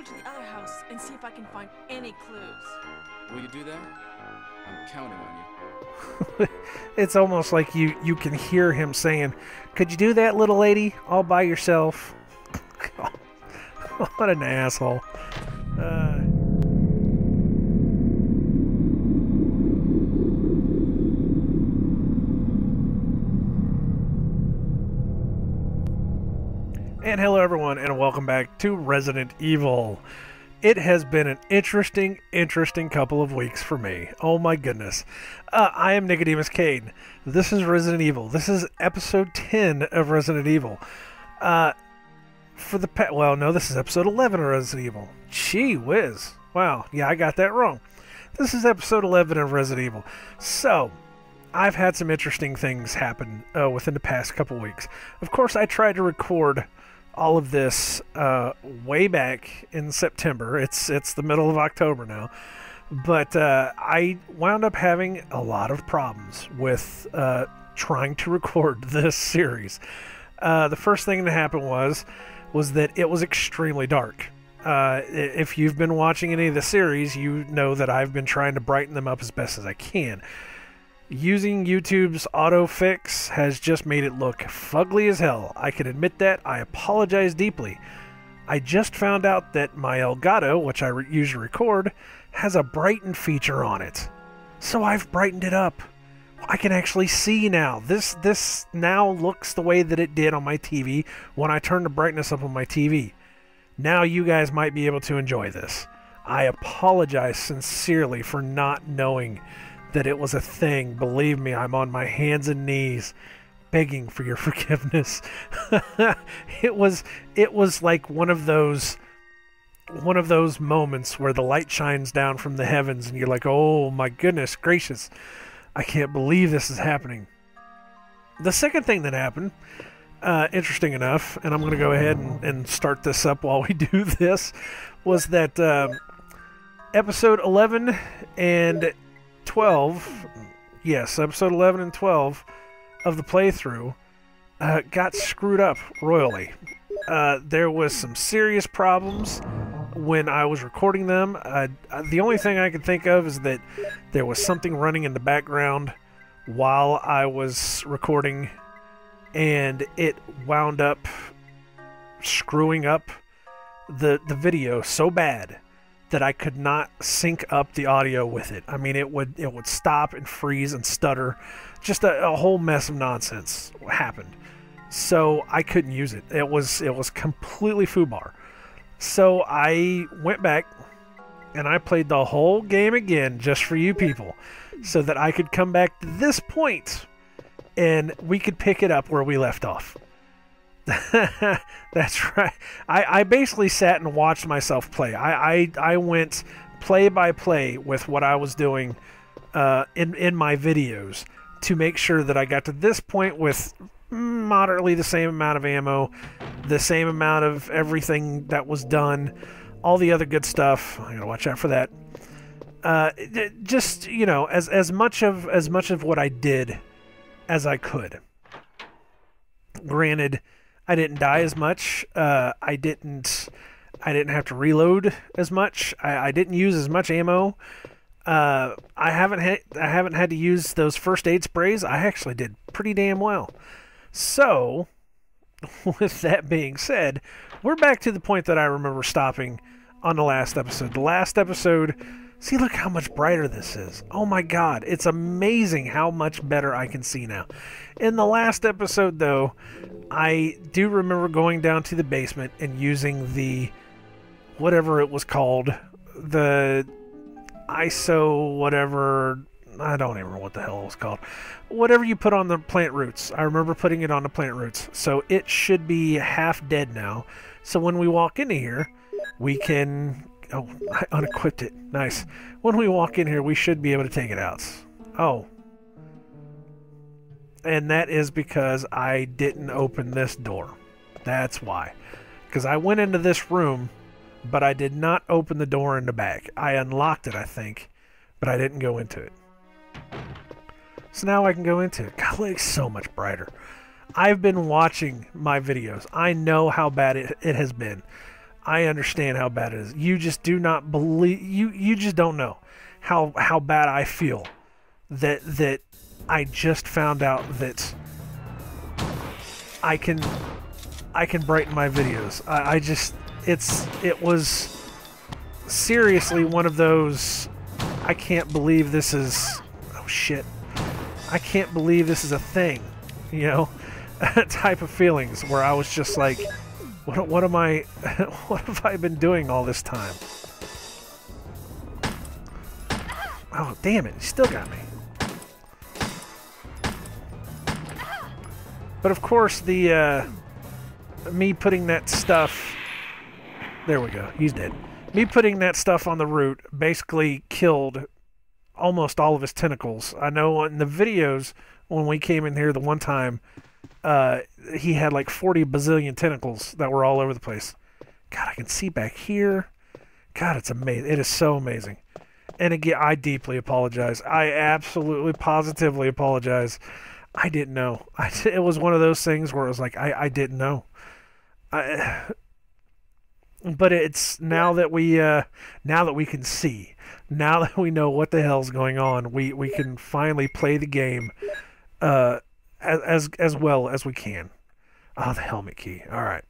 go to the other house and see if I can find any clues. Will you do that? I'm counting on you. It's almost like you can hear him saying, "Could you do that, little lady, all by yourself?" What an asshole. And hello everyone, and welcome back to Resident Evil. It has been an interesting couple of weeks for me. Oh my goodness. I am nicodemoscain. This is Resident Evil. This is episode 10 of Resident Evil. Well, no, this is episode 11 of Resident Evil. Gee whiz. Wow, yeah, I got that wrong. This is episode 11 of Resident Evil. So, I've had some interesting things happen within the past couple weeks. Of course, I tried to record all of this way back in September. It's the middle of October now. But I wound up having a lot of problems with trying to record this series. The first thing that happened was that it was extremely dark. If you've been watching any of the series, you know that I've been trying to brighten them up as best as I can. Using YouTube's auto fix has just made it look fugly as hell. I can admit that. I apologize deeply. I just found out that my Elgato, which I usually record, has a brighten feature on it. So I've brightened it up. I can actually see now. This now looks the way that it did on my TV when I turned the brightness up on my TV. Now you guys might be able to enjoy this. I apologize sincerely for not knowing that it was a thing. Believe me, I'm on my hands and knees begging for your forgiveness. It was like one of those moments where the light shines down from the heavens and you're like, oh my goodness gracious, I can't believe this is happening. The second thing that happened, interesting enough, and I'm going to go ahead and start this up while we do this, was that episode 11 and 12, yes, episode 11 and 12 of the playthrough got screwed up royally. There was some serious problems when I was recording them. The only thing I could think of is that there was something running in the background while I was recording, and it wound up screwing up the video so bad that I could not sync up the audio with it. I mean, it would stop and freeze and stutter. Just a whole mess of nonsense happened. So I couldn't use it. It was completely foobar. So I went back and I played the whole game again just for you people, so that I could come back to this point and we could pick it up where we left off. That's right. I basically sat and watched myself play. I went play by play with what I was doing in my videos to make sure that I got to this point with moderately the same amount of ammo, the same amount of everything that was done, all the other good stuff. I gotta watch out for that. Just, you know, as much of what I did as I could. Granted, I didn't die as much. I didn't have to reload as much. I didn't use as much ammo. I haven't had to use those first aid sprays. I actually did pretty damn well. So, with that being said, we're back to the point that I remember stopping on the last episode. The last episode, see, look how much brighter this is. Oh my god, it's amazing how much better I can see now. In the last episode, though, I do remember going down to the basement and using the, whatever it was called, the ISO whatever, I don't even remember what the hell it was called. Whatever you put on the plant roots. I remember putting it on the plant roots. So it should be half dead now. So when we walk into here, we can... Oh, I unequipped it. Nice. When we walk in here, we should be able to take it out. Oh. And that is because I didn't open this door. That's why. Because I went into this room, but I did not open the door in the back. I unlocked it, I think, but I didn't go into it. So now I can go into it. God, it looks so much brighter. I've been watching my videos. I know how bad it has been. I understand how bad it is. You just do not believe. You just don't know how bad I feel that I just found out that I can brighten my videos. It was seriously one of those I can't believe this is, oh shit, I can't believe this is a thing, you know, type of feelings where I was just like, what am I, what have I been doing all this time? Oh, damn it, he still got me. But of course, me putting that stuff, there we go, he's dead. Me putting that stuff on the root basically killed almost all of his tentacles. I know in the videos when we came in here the one time, he had like 40 bazillion tentacles that were all over the place. God, I can see back here. God, it's amazing. It is so amazing. And again, I deeply apologize. I absolutely, positively apologize. I didn't know. It was one of those things where it was like, I didn't know. But it's now that we can see, now that we know what the hell's going on, we can finally play the game as well as we can. Oh, the helmet key. All right.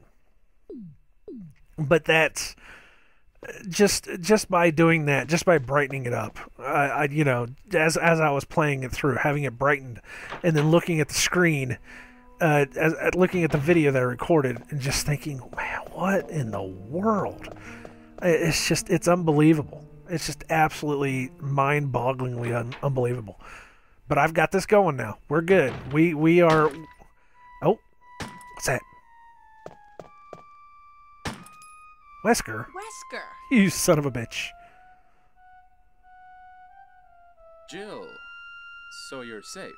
But that's just by doing that, just by brightening it up. You know, as I was playing it through, having it brightened, and then looking at the screen. Looking at the video that I recorded and just thinking, man, what in the world? It's unbelievable. It's just absolutely mind-bogglingly unbelievable. But I've got this going now. We're good. We are... Oh, what's that? Wesker? Wesker! You son of a bitch. Jill, so you're safe.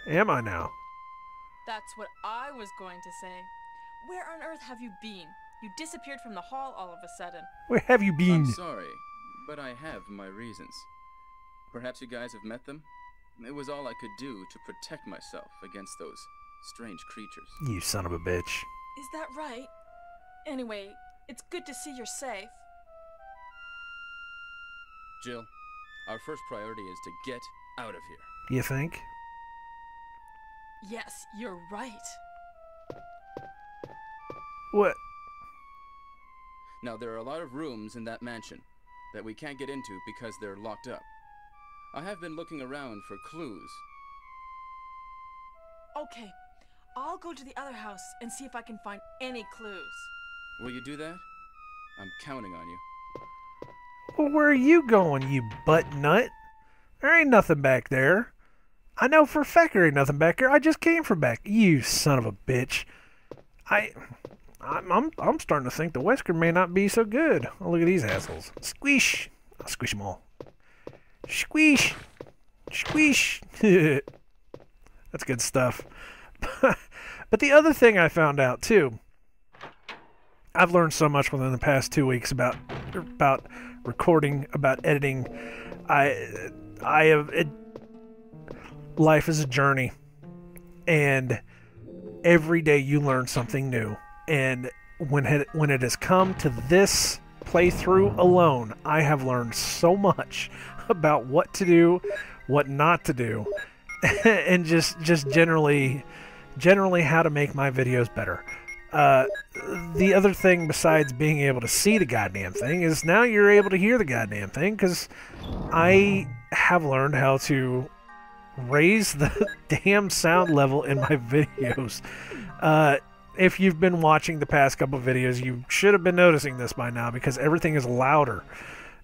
Am I now? That's what I was going to say. Where on earth have you been? You disappeared from the hall all of a sudden. Where have you been? I'm sorry, but I have my reasons. Perhaps you guys have met them? It was all I could do to protect myself against those strange creatures. You son of a bitch. Is that right? Anyway, it's good to see you're safe. Jill, our first priority is to get out of here. You think? Yes, you're right. What? Now, there are a lot of rooms in that mansion that we can't get into because they're locked up. I have been looking around for clues. Okay, I'll go to the other house and see if I can find any clues. Will you do that? I'm counting on you. Well, where are you going, you butt nut? There ain't nothing back there. I know for a fact there ain't nothing back there. I just came from back. You son of a bitch. I'm starting to think the Wesker may not be so good. Oh, look at these assholes. Squish. I'll squish them all. Squish. Squish. That's good stuff. But the other thing I found out too, I've learned so much within the past 2 weeks about recording, about editing. Life is a journey, and every day you learn something new. And when it has come to this playthrough alone, I have learned so much about what to do, what not to do, and just generally how to make my videos better. The other thing besides being able to see the goddamn thing is now you're able to hear the goddamn thing, because I have learned how to raise the damn sound level in my videos. If you've been watching the past couple videos, you should have been noticing this by now, because everything is louder.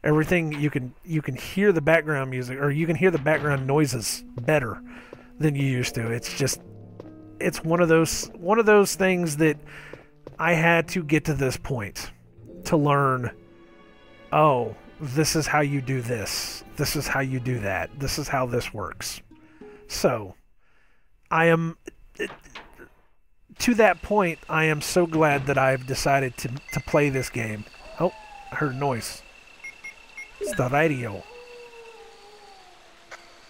Everything you can hear the background music, or you can hear the background noises better than you used to. It's one of those things that I had to get to this point to learn. Oh, this is how you do this. This is how you do that. This is how this works. So, I am, to that point, I am so glad that I've decided to play this game. Oh, I heard a noise. It's the radio.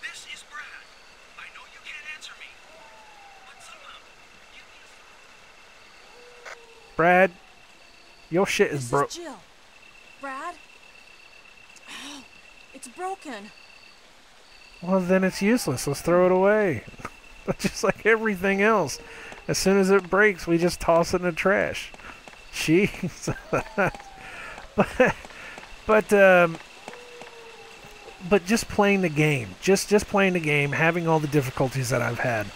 This is Brad. I know you can't answer me, but somehow Brad, Your shit is This broke. is Jill. Brad? Oh, it's broken. Well, then it's useless. Let's throw it away. Just like everything else. As soon as it breaks, we just toss it in the trash. Jeez. But just playing the game, just playing the game, having all the difficulties that I've had,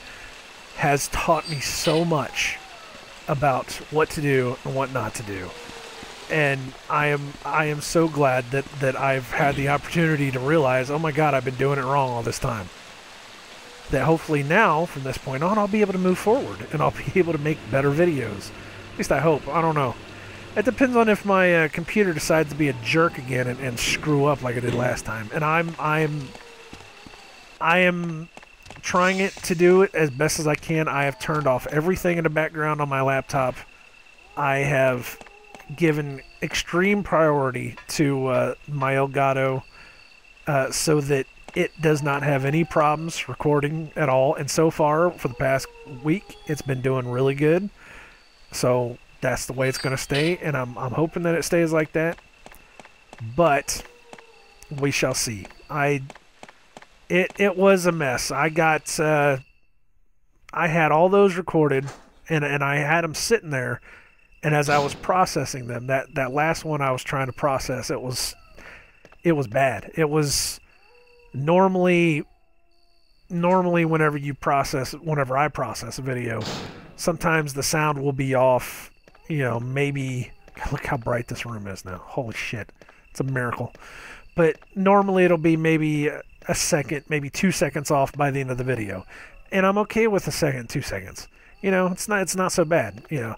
has taught me so much about what to do and what not to do. And I am so glad that I've had the opportunity to realize, oh my God, I've been doing it wrong all this time. That hopefully now, from this point on, I'll be able to move forward and I'll be able to make better videos. At least I hope. I don't know. It depends on if my computer decides to be a jerk again and screw up like it did last time. And I am trying to do it as best as I can. I have turned off everything in the background on my laptop. I have given extreme priority to my Elgato so that it does not have any problems recording at all. And so far, for the past week, it's been doing really good. So that's the way it's going to stay, and I'm hoping that it stays like that. But we shall see. It was a mess. I had all those recorded, and I had them sitting there, and as I was processing them, that last one I was trying to process, it was bad. It was normally whenever I process a video, sometimes the sound will be off. You know, maybe, look how bright this room is now. Holy shit. It's a miracle. But normally it'll be maybe a second, maybe 2 seconds off by the end of the video. And I'm okay with a second, 2 seconds. You know, it's not so bad, you know.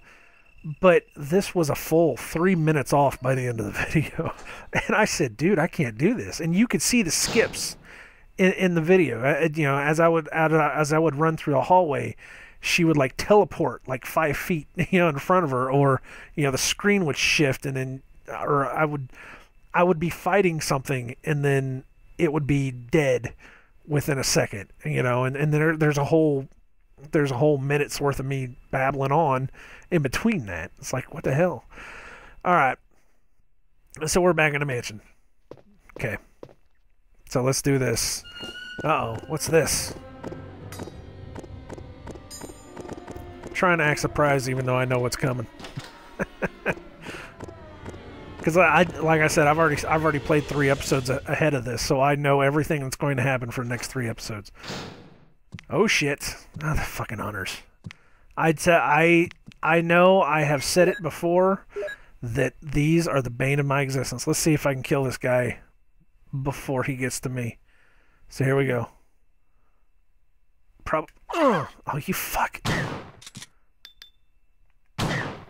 But this was a full 3 minutes off by the end of the video. And I said, dude, I can't do this. And you could see the skips in the video. You know, as I would run through a hallway, she would like teleport like 5 feet, you know, in front of her, or, you know, the screen would shift, and then, or I would be fighting something, and then it would be dead within a second, you know, and then there's a whole minute's worth of me babbling on in between that. It's like, what the hell? All right, so we're back in the mansion. Okay, so let's do this. Uh-oh, what's this? Trying to act surprised even though I know what's coming. Because like I said, I've already played 3 episodes ahead of this, so I know everything that's going to happen for the next 3 episodes. Oh shit! Oh, the fucking hunters. I know I have said it before that these are the bane of my existence. Let's see if I can kill this guy before he gets to me. So here we go. Oh, you fuck.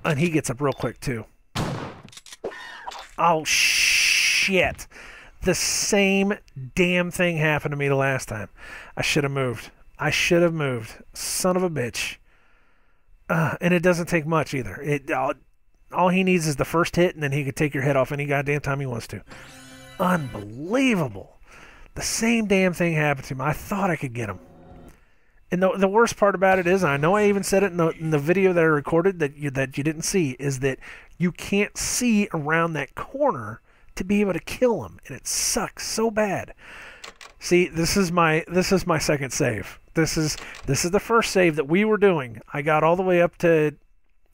And he gets up real quick, too. Oh, shit. The same damn thing happened to me the last time. I should have moved. Son of a bitch. And it doesn't take much, either. All he needs is the first hit, and then he could take your head off any goddamn time he wants to. Unbelievable. The same damn thing happened to me. I thought I could get him. And the worst part about it is, I know I even said it in the video that I recorded that you didn't see, is that you can't see around that corner to be able to kill him, and it sucks so bad. See, this is my second save. This is the first save that we were doing. I got all the way up to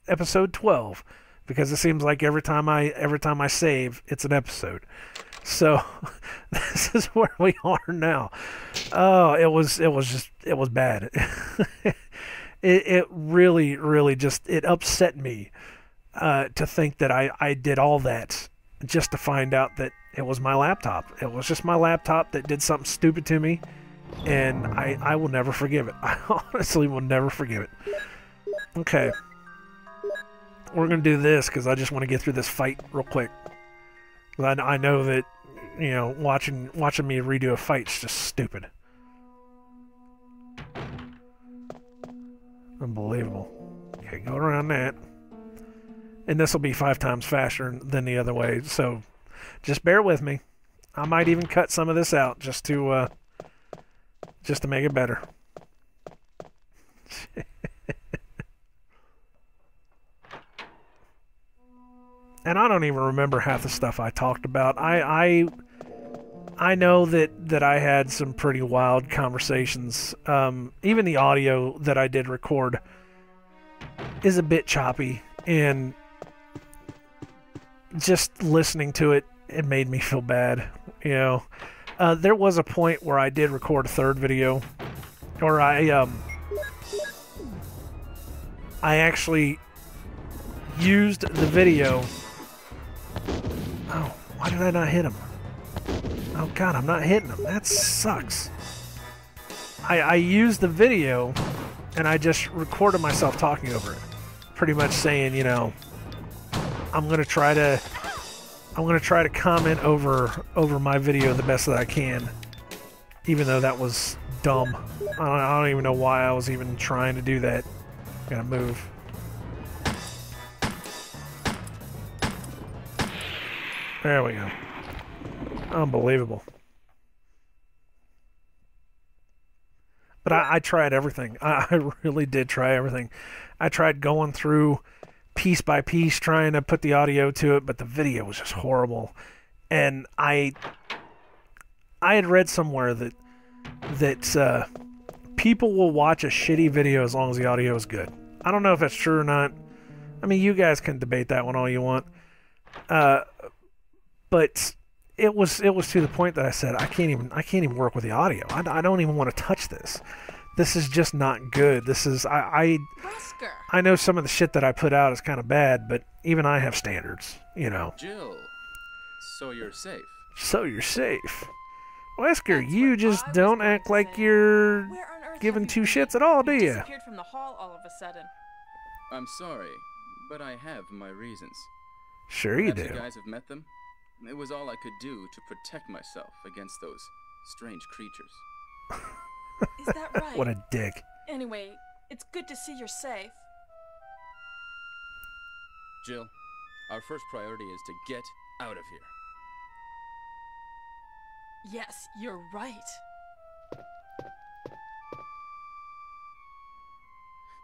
episode 12 because it seems like every time I save, it's an episode. So this is where we are now. Oh, it was bad. It really just, it upset me to think that I did all that just to find out that it was my laptop. It was just my laptop that did something stupid to me, and I will never forgive it. I honestly will never forgive it. Okay. We're going to do this because I just want to get through this fight real quick. I know that, you know, watching me redo a fight's just stupid. Unbelievable. Okay, go around that. And this will be 5 times faster than the other way, so just bear with me. I might even cut some of this out just to make it better. and I don't even remember half the stuff I talked about. I know that I had some pretty wild conversations. Even the audio that I did record is a bit choppy, and just listening to it, it made me feel bad. You know, there was a point where I did record a third video, or I actually used the video. Oh, why did I not hit him? Oh god, I'm not hitting him. That sucks. I used the video and I just recorded myself talking over it. Pretty much saying, you know, I'm gonna try to comment over my video the best that I can. Even though that was dumb. I don't even know why I was even trying to do that. Gotta move. There we go. Unbelievable. But I tried everything. I really did try everything. I tried going through piece by piece trying to put the audio to it, but the video was just horrible. And I had read somewhere that people will watch a shitty video as long as the audio is good. I don't know if that's true or not. I mean, you guys can debate that one all you want. But it was to the point that I said I can't even work with the audio. I don't even want to touch this. This is just not good. This is I know some of the shit that I put out is kind of bad, but even I have standards, you know. Jill, so you're safe. So you're safe. Wesker, you just don't act like you're giving two shits at all, do you? Disappeared from the hall all of a sudden. I'm sorry, but I have my reasons. Sure you Perhaps do. you guys have met them? It was all I could do to protect myself against those strange creatures. Is that right? What a dick. Anyway, it's good to see you're safe. Jill, our first priority is to get out of here. Yes, you're right.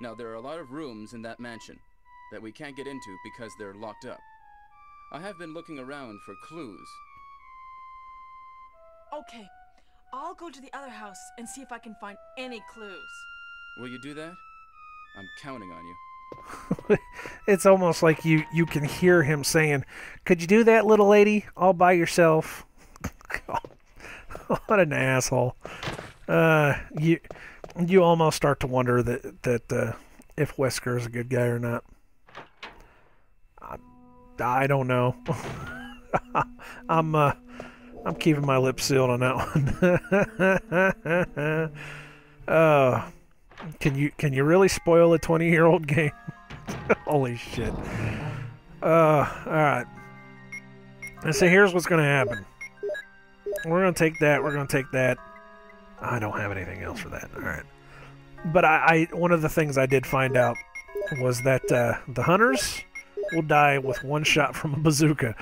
Now, there are a lot of rooms in that mansion that we can't get into because they're locked up. I have been looking around for clues. Okay, I'll go to the other house and see if I can find any clues. Will you do that? I'm counting on you. It's almost like you can hear him saying, "Could you do that, little lady, all by yourself?" What an asshole. You almost start to wonder that if Wesker is a good guy or not. I don't know. I'm keeping my lips sealed on that one. Can you really spoil a 20-year-old game? Holy shit. Alright. And so here's what's gonna happen. We're gonna take that, we're gonna take that. I don't have anything else for that. Alright. But I one of the things I did find out was that the hunters will die with one shot from a bazooka.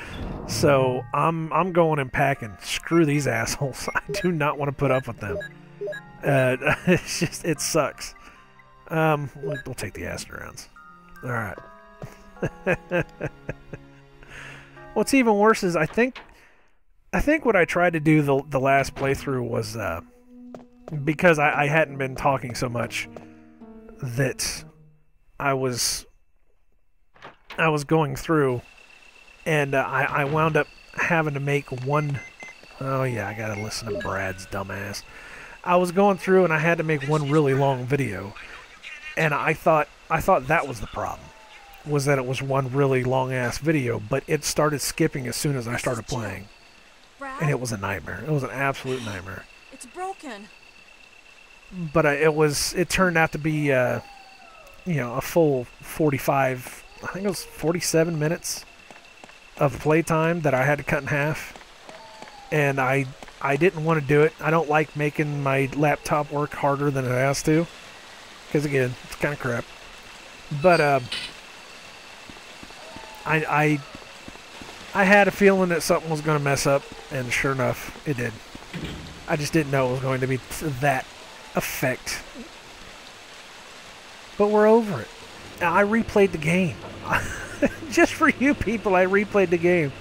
So I'm going and packing. Screw these assholes. I do not want to put up with them. It's just, it sucks. We'll take the acid rounds. Alright. What's even worse is I think what I tried to do the last playthrough was because I hadn't been talking so much that I was going through, and I wound up having to make one. Oh yeah, I gotta listen to Brad's dumbass. I was going through and I had to make one really long video, and I thought that was the problem, was that it was one really long ass video, but it started skipping as soon as I started playing, Brad? and it was a nightmare. It was an absolute nightmare. It's broken. But it turned out to be a full 45. I think it was 47 minutes of playtime that I had to cut in half, and I didn't want to do it. I don't like making my laptop work harder than it has to, because again, it's kind of crap. But I had a feeling that something was going to mess up, and sure enough, it did. I just didn't know it was going to be to that effect. But we're over it. I replayed the game. Just for you people, I replayed the game.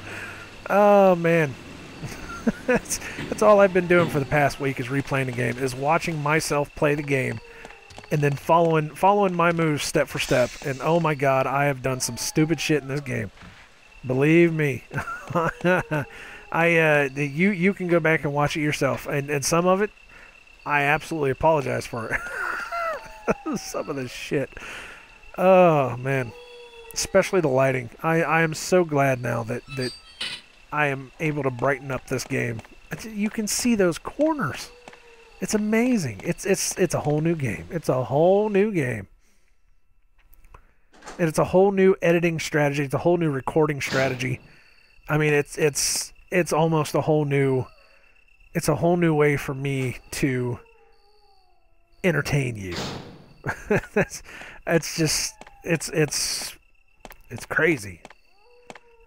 Oh, man. that's all I've been doing for the past week is replaying the game, is watching myself play the game and then following my moves step for step. And oh my god, I have done some stupid shit in this game. Believe me. You can go back and watch it yourself. And some of it, I absolutely apologize for it. Some of this shit. Oh, man. Especially the lighting. I am so glad now that I am able to brighten up this game. You can see those corners. It's amazing. It's a whole new game. It's a whole new game. And it's a whole new editing strategy. It's a whole new recording strategy. I mean, it's almost a whole new way for me to entertain you. It's crazy.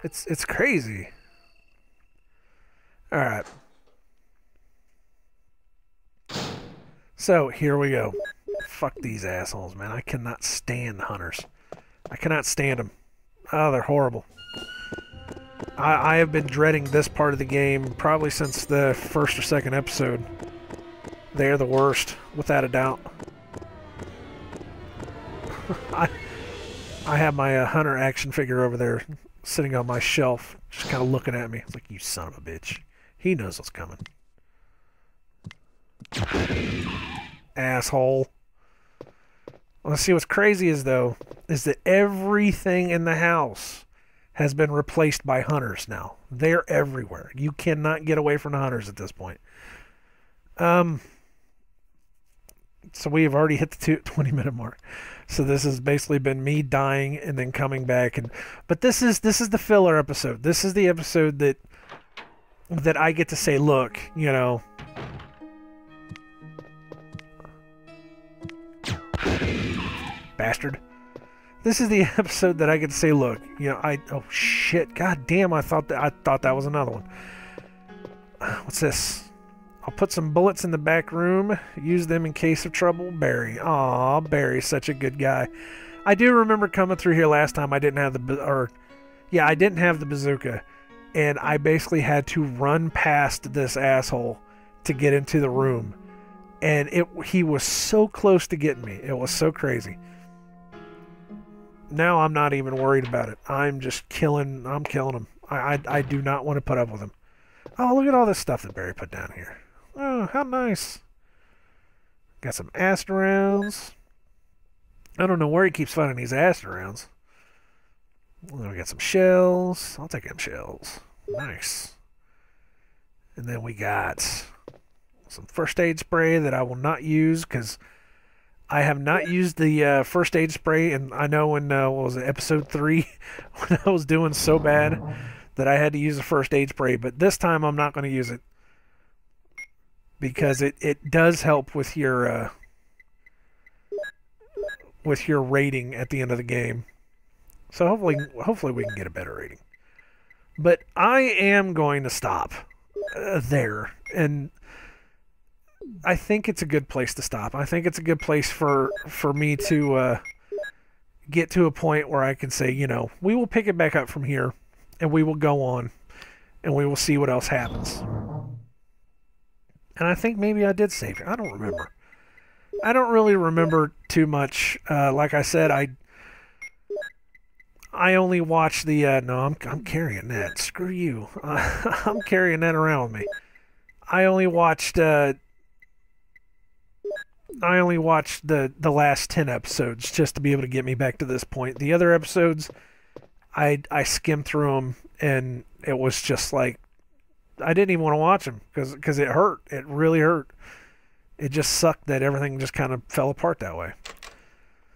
It's crazy. All right. So, here we go. Fuck these assholes, man. I cannot stand hunters. I cannot stand them. Oh, they're horrible. I have been dreading this part of the game probably since the first or second episode. They're the worst, without a doubt. I have my hunter action figure over there sitting on my shelf, just kind of looking at me. It's like, you son of a bitch. He knows what's coming. Asshole. Let's see, what's crazy is that everything in the house has been replaced by hunters now. They're everywhere. You cannot get away from the hunters at this point. So we have already hit the 20-minute mark. So this has basically been me dying and then coming back, but this is the filler episode. This is the episode that I get to say, look, you know, bastard. This is the episode that I get to say, look, you know, oh shit, god damn, I thought that was another one. What's this? I'll put some bullets in the back room. Use them in case of trouble. Barry. Aw, Barry's such a good guy. I do remember coming through here last time. I didn't have the bazooka, and I basically had to run past this asshole to get into the room, and he was so close to getting me. It was so crazy. Now I'm not even worried about it. I'm killing him. I do not want to put up with him. Oh, look at all this stuff that Barry put down here. Oh, how nice. Got some Aster rounds. I don't know where he keeps finding these Aster rounds. Then we got some shells. I'll take them shells. Nice. And then we got some first aid spray that I will not use because I have not used the first aid spray. And I know in, what was it, episode 3, when I was doing so bad that I had to use the first aid spray. But this time I'm not going to use it, because it does help with your rating at the end of the game. So hopefully we can get a better rating. But I am going to stop there, and I think it's a good place to stop. I think it's a good place for me to get to a point where I can say, you know, we will pick it back up from here, and we will go on, and we will see what else happens. And I think maybe I did save it. I don't remember. I don't really remember too much. Like I said, I only watched the... no, I'm carrying that. Screw you. I'm carrying that around with me. I only watched the last 10 episodes just to be able to get me back to this point. The other episodes, I skimmed through them, and it was just like, I didn't even want to watch them because it hurt. It really hurt. It just sucked that everything just kind of fell apart that way.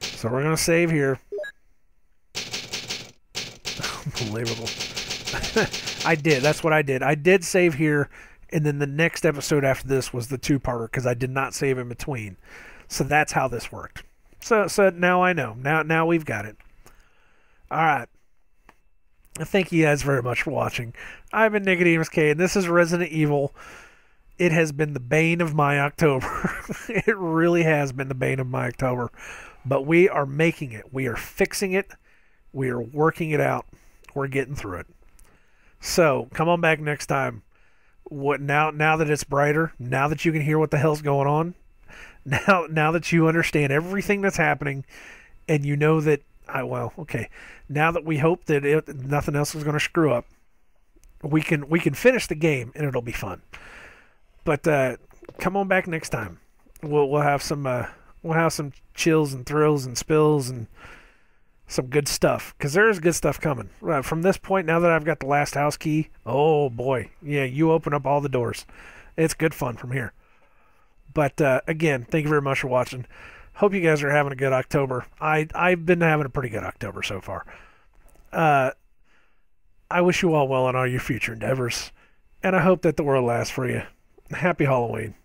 So we're going to save here. Unbelievable. I did. That's what I did. I did save here, and then the next episode after this was the two-parter because I did not save in between. So that's how this worked. So now I know. Now we've got it. All right. Thank you guys very much for watching. I've been nicodemoscain, and this is Resident Evil. It has been the bane of my October. It really has been the bane of my October. But we are making it. We are fixing it. We are working it out. We're getting through it. So come on back next time. What now that it's brighter, now that you can hear what the hell's going on, now that you understand everything that's happening, and you know that now that we hope that nothing else is going to screw up, we can finish the game and it'll be fun. But come on back next time. We'll have some chills and thrills and spills and some good stuff, because there is good stuff coming. From this point, now that I've got the last house key, oh boy, yeah, you open up all the doors. It's good fun from here. But again, thank you very much for watching. Hope you guys are having a good October. I've been having a pretty good October so far. I wish you all well in all your future endeavors, and I hope that the world lasts for you. Happy Halloween.